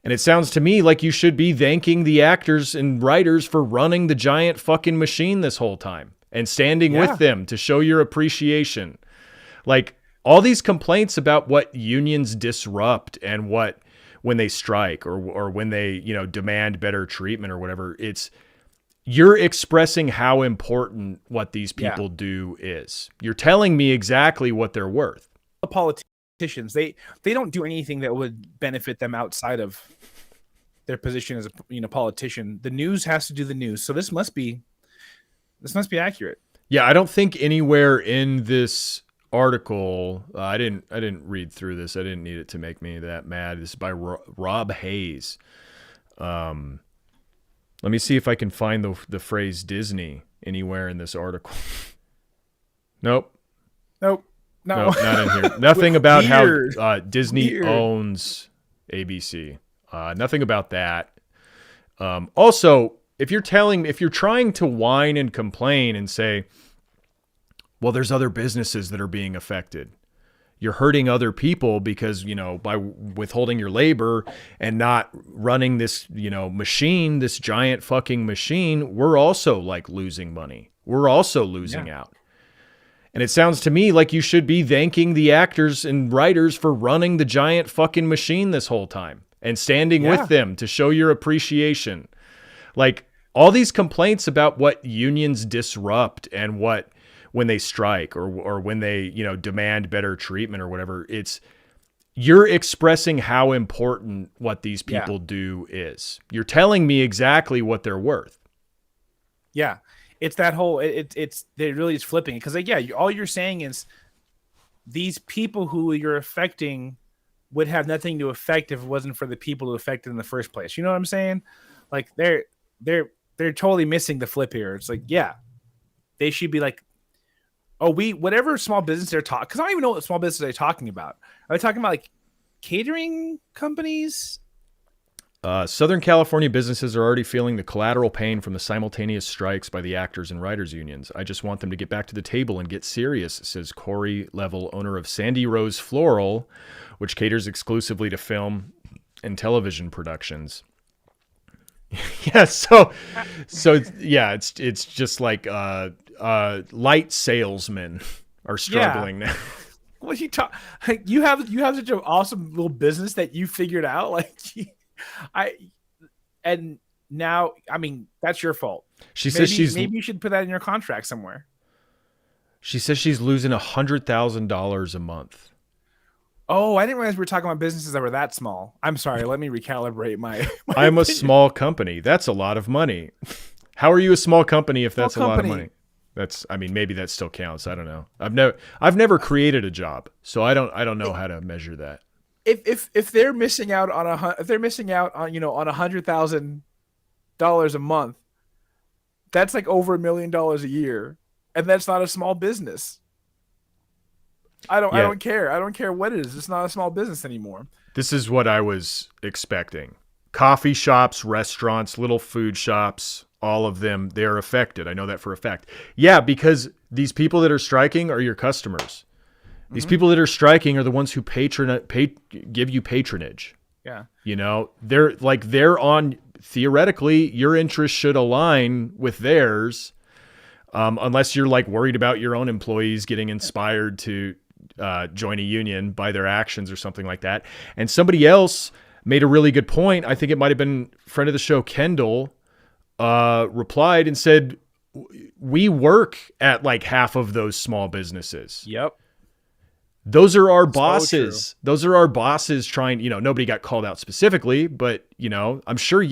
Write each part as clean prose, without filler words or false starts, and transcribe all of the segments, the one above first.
And it sounds to me like you should be thanking the actors and writers for running the giant fucking machine this whole time and standing with Yeah. them to show your appreciation. Like all these complaints about what unions disrupt and what when they strike or when they, demand better treatment or whatever, you're expressing how important what these Yeah. people do is. You're telling me exactly what they're worth. The politicians, they don't do anything that would benefit them outside of their position as a politician. The news has to do the news. So this must be accurate. Yeah, I don't think anywhere in this article, I didn't read through this. I didn't need it to make me that mad. This is by Rob Hayes. Let me see if I can find the phrase Disney anywhere in this article. Nope. Nope. No, Nope, not in here. Nothing about Weird. how Disney Weird. owns ABC. Nothing about that. Also, if you're trying to whine and complain and say, well, there's other businesses that are being affected. You're hurting other people because, by withholding your labor and not running this, machine, this giant fucking machine, we're also like losing money. We're also losing out. And it sounds to me like you should be thanking the actors and writers for running the giant fucking machine this whole time and standing with them to show your appreciation. Like all these complaints about what unions disrupt and when they strike or when they, demand better treatment or whatever, you're expressing how important what these people do is. You're telling me exactly what they're worth. Yeah. It's that whole, it really is flipping. Because all you're saying is these people who you're affecting would have nothing to affect if it wasn't for the people who affected in the first place. You know what I'm saying? Like they're totally missing the flip here. It's like, they should be like, whatever small business they're talking, because I don't even know what small business they're talking about. Are they talking about like catering companies? Southern California businesses are already feeling the collateral pain from the simultaneous strikes by the actors and writers unions. I just want them to get back to the table and get serious, says Corey Level, owner of Sandy Rose Floral, which caters exclusively to film and television productions. Yeah, so yeah, it's just like light salesmen are struggling now. What you talk? You have such an awesome little business that you figured out. Like, and now, I mean, that's your fault. She says maybe you should put that in your contract somewhere. She says she's losing $100,000 a month. Oh, I didn't realize we were talking about businesses that were that small. I'm sorry. Let me recalibrate my I'm a small company. That's a lot of money. How are you a small company if that's a lot of money? Maybe that still counts. I don't know. I've never created a job, so I don't know how to measure that. If they're missing out on on $100,000 a month, that's like over $1 million a year, and that's not a small business. I don't care. I don't care what it is. It's not a small business anymore. This is what I was expecting. Coffee shops, restaurants, little food shops, all of them, they're affected. I know that for a fact. Yeah, because these people that are striking are your customers. These people that are striking are the ones who give you patronage. Yeah. They're on, theoretically, your interests should align with theirs, unless you're like worried about your own employees getting inspired to join a union by their actions or something like that. And somebody else made a really good point. I think it might have been friend of the show, Kendall, replied and said, we work at like half of those small businesses. Yep. Those are our bosses. Those are our bosses trying, nobody got called out specifically, but, I'm sure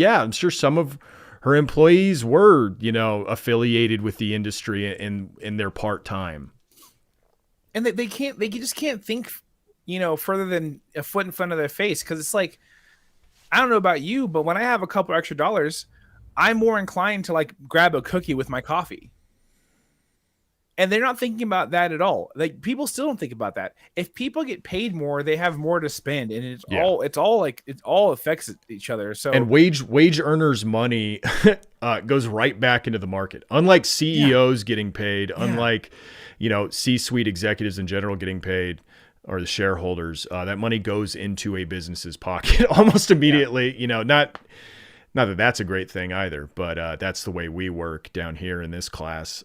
some of her employees were, affiliated with the industry in their part-time. And they just can't think, further than a foot in front of their face. Cause it's like, I don't know about you, but when I have a couple extra dollars, I'm more inclined to like grab a cookie with my coffee. And they're not thinking about that at all. Like people still don't think about that. If people get paid more, they have more to spend, and it all affects each other. So and wage earners' money goes right back into the market. Unlike CEOs getting paid, unlike C-suite executives in general getting paid, or the shareholders, that money goes into a business's pocket almost immediately. You know, not that that's a great thing either, but that's the way we work down here in this class.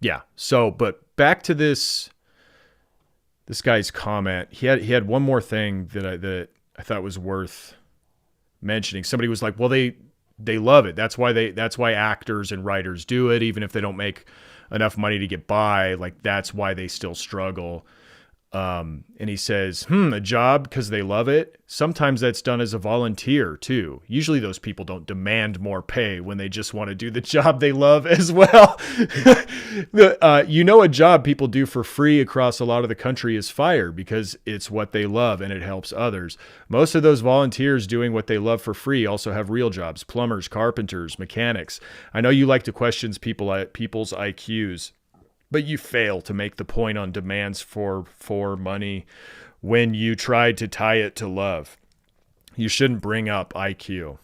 Yeah. So, but back to this guy's comment. He had one more thing that I thought was worth mentioning. Somebody was like, "Well, they love it. That's why actors and writers do it, even if they don't make enough money to get by. Like, that's why they still struggle." And he says, a job because they love it. Sometimes that's done as a volunteer too. Usually those people don't demand more pay when they just want to do the job they love as well. A job people do for free across a lot of the country is fire because it's what they love and it helps others. Most of those volunteers doing what they love for free also have real jobs: plumbers, carpenters, mechanics. I know you like to question people's IQs, but you fail to make the point on demands for money when you tried to tie it to love. You shouldn't bring up IQ.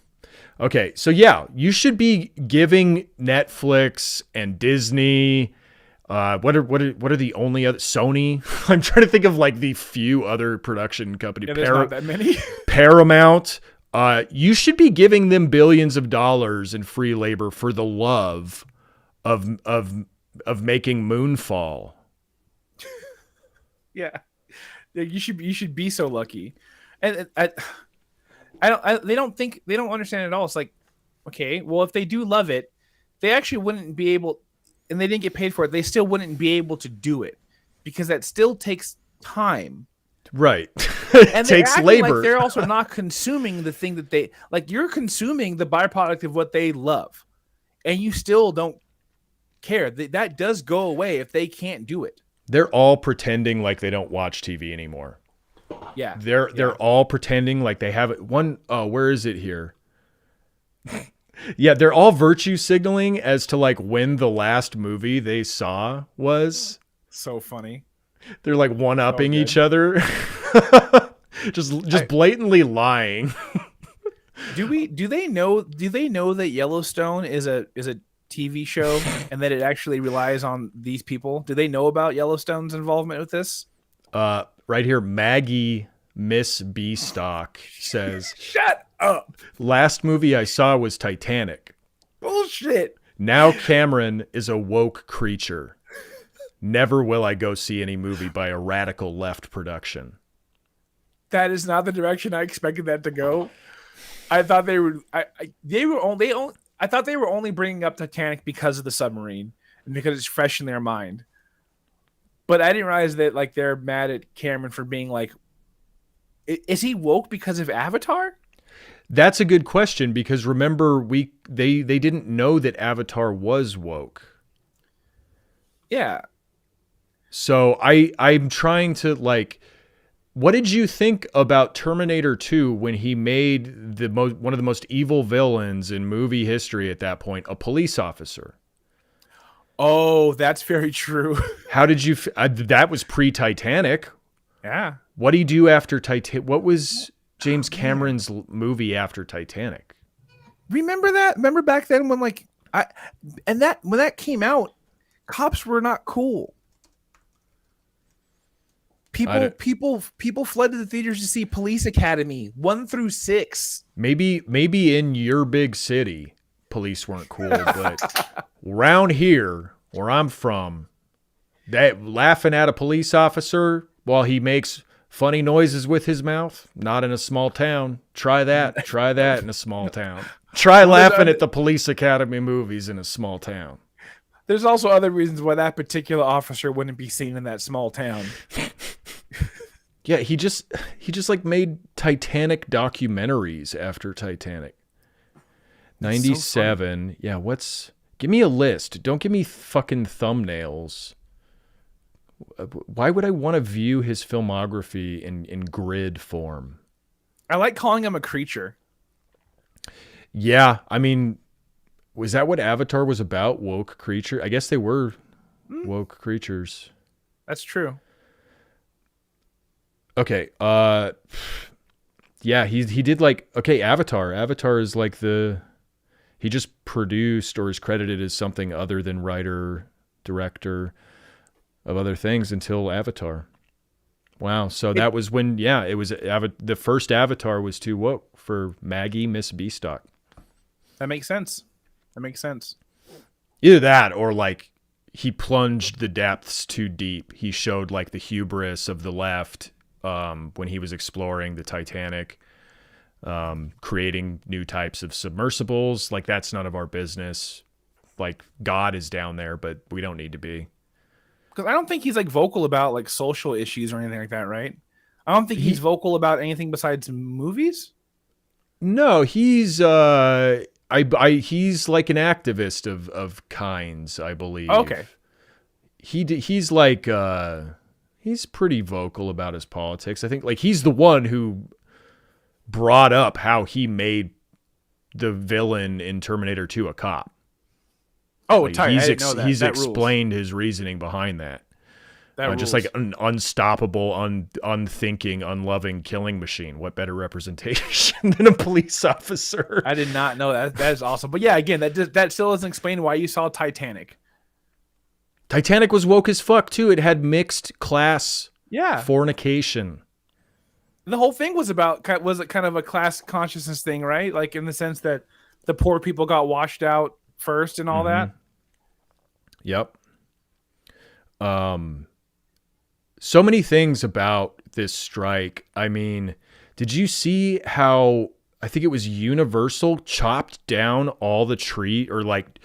Okay, so yeah, you should be giving Netflix and Disney. What are the only other? Sony. I'm trying to think of like the few other production companies. Yeah, there's not that many. Paramount. You should be giving them billions of dollars in free labor for the love of making Moonfall. Yeah, you should be so lucky, and they don't understand it at all. It's like, okay, well, if they do love it, they actually wouldn't be able, and they didn't get paid for it. They still wouldn't be able to do it because that still takes time. Right. And takes labor. Like they're also not consuming the thing that they like. You're consuming the byproduct of what they love, and you still don't care. That does go away if they can't do it. They're all pretending like they don't watch TV anymore. Yeah. They're all pretending like they have it. Where is it here? Yeah, they're all virtue signaling as to like when the last movie they saw was. So funny. They're like one-upping each other. just blatantly lying. Do they know that Yellowstone is a TV show and that it actually relies on these people? Do they know about Yellowstone's involvement with this? Right here, Maggie Miss Beastock says, "Shut up. Last movie I saw was Titanic. Bullshit. Now Cameron is a woke creature. Never will I go see any movie by a radical left production." That is not the direction I expected that to go. I thought they were. I thought they were only bringing up Titanic because of the submarine and because it's fresh in their mind. But I didn't realize that like they're mad at Cameron for being like, is he woke because of Avatar? That's a good question because remember they didn't know that Avatar was woke. Yeah. So I'm trying to like, what did you think about Terminator 2 when he made one of the most evil villains in movie history at that point a police officer? Oh, that's very true. How did you? That was pre-Titanic. Yeah. What did he do after Titanic? What was James Cameron's movie after Titanic? Remember that? Remember back then when when that came out, cops were not cool. People fled to the theaters to see Police Academy 1 through 6. Maybe in your big city, police weren't cool, but around here, where I'm from, that laughing at a police officer while he makes funny noises with his mouth, not in a small town. Try that in a small town. Try laughing at the Police Academy movies in a small town. There's also other reasons why that particular officer wouldn't be seen in that small town. Yeah, he just like made Titanic documentaries after Titanic. 97. So yeah, give me a list. Don't give me fucking thumbnails. Why would I want to view his filmography in grid form? I like calling him a creature. Yeah, I mean, was that what Avatar was about? Woke creature? I guess they were woke creatures. That's true. Okay. Yeah, he did like, okay, Avatar. Avatar is like he just produced or is credited as something other than writer, director. of other things until Avatar. Wow. So that was when, yeah, it was the first Avatar was too woke for Maggie Miss Beastock. That makes sense. That makes sense. Either that or like he plunged the depths too deep. He showed like the hubris of the left when he was exploring the Titanic, creating new types of submersibles. Like that's none of our business. Like God is down there, but we don't need to be. Because I don't think he's like vocal about like social issues or anything like that, right? I don't think he's He- vocal about anything besides movies. No, he's he's like an activist of kinds, I believe. Okay. He's like he's pretty vocal about his politics. I think like he's the one who brought up how he made the villain in Terminator 2 a cop. Oh, Like, tight. I didn't know that. He's That rules. explained his reasoning behind that. That Just rules. like an unstoppable, unthinking, unloving killing machine. What better representation than a police officer? I did not know that. That is awesome. But yeah, again, that still doesn't explain why you saw Titanic. Titanic was woke as fuck too. It had mixed class Yeah. fornication. The whole thing was it kind of a class consciousness thing, right? Like in the sense that the poor people got washed out first and all that. Yep. So many things about this strike. I mean, did you see how I think it was Universal chopped down all the tree or like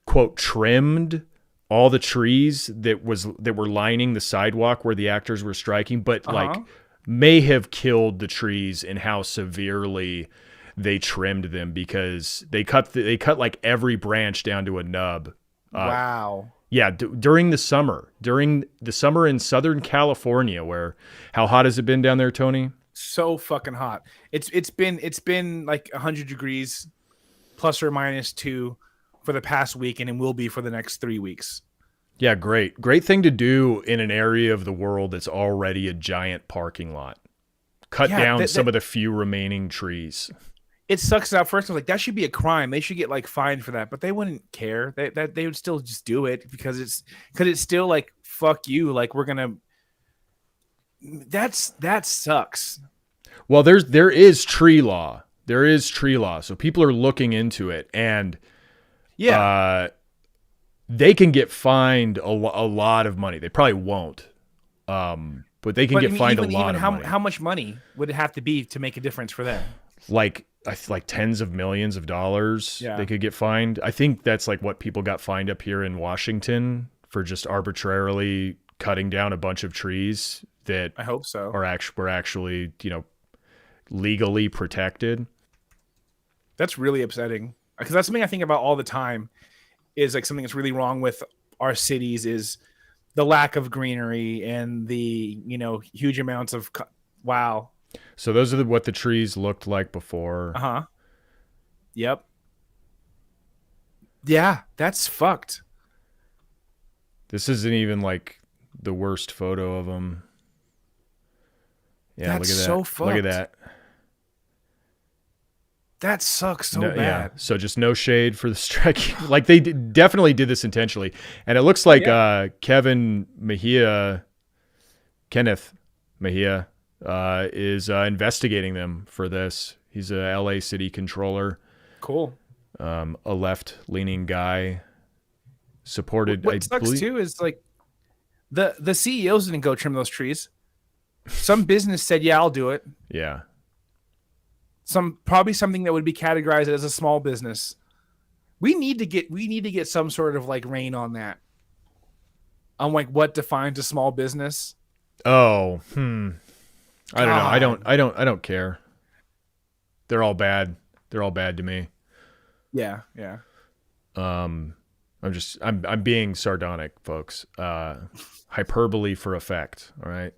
quote trimmed all the trees that were lining the sidewalk where the actors were striking, but like may have killed the trees in how severely they trimmed them because they cut like every branch down to a nub. Wow. Yeah, during the summer in Southern California, where how hot has it been down there, Tony? So fucking hot. It's been like 100 degrees plus or minus 2 for the past week, and it will be for the next 3 weeks. Yeah, great thing to do in an area of the world that's already a giant parking lot. Cut down some of the few remaining trees. It sucks out first. I was like, that should be a crime. They should get like fined for that, but they wouldn't care. They would still just do it because it's still like fuck you. Like we're gonna. That sucks. Well, there is tree law. There is tree law, so people are looking into it, and they can get fined a lot of money. They probably won't, but they can get fined a lot of money. How much money would it have to be to make a difference for them? Like tens of millions of dollars they could get fined. I think that's like what people got fined up here in Washington for just arbitrarily cutting down a bunch of trees that I hope so were actually legally protected. That's really upsetting because that's something I think about all the time. Is like something that's really wrong with our cities is the lack of greenery and the huge amounts of wow. So those are what the trees looked like before. Yep. Yeah, that's fucked. This isn't even like the worst photo of them. Yeah, that's look at that. So fucked. Look at that. That sucks so bad. Yeah. So just no shade for the striking. Like they definitely did this intentionally, and it looks like Kenneth Mejia is investigating them for this. He's a LA city controller. Cool. A left-leaning guy. Supported. What sucks too is like the CEOs didn't go trim those trees. Some business said, "Yeah, I'll do it." Yeah. Probably something that would be categorized as a small business. We need to get some sort of like rein on that. On like what defines a small business. Oh, I don't know. I don't care. They're all bad. They're all bad to me. Yeah. I'm being sardonic, folks. Hyperbole for effect. All right.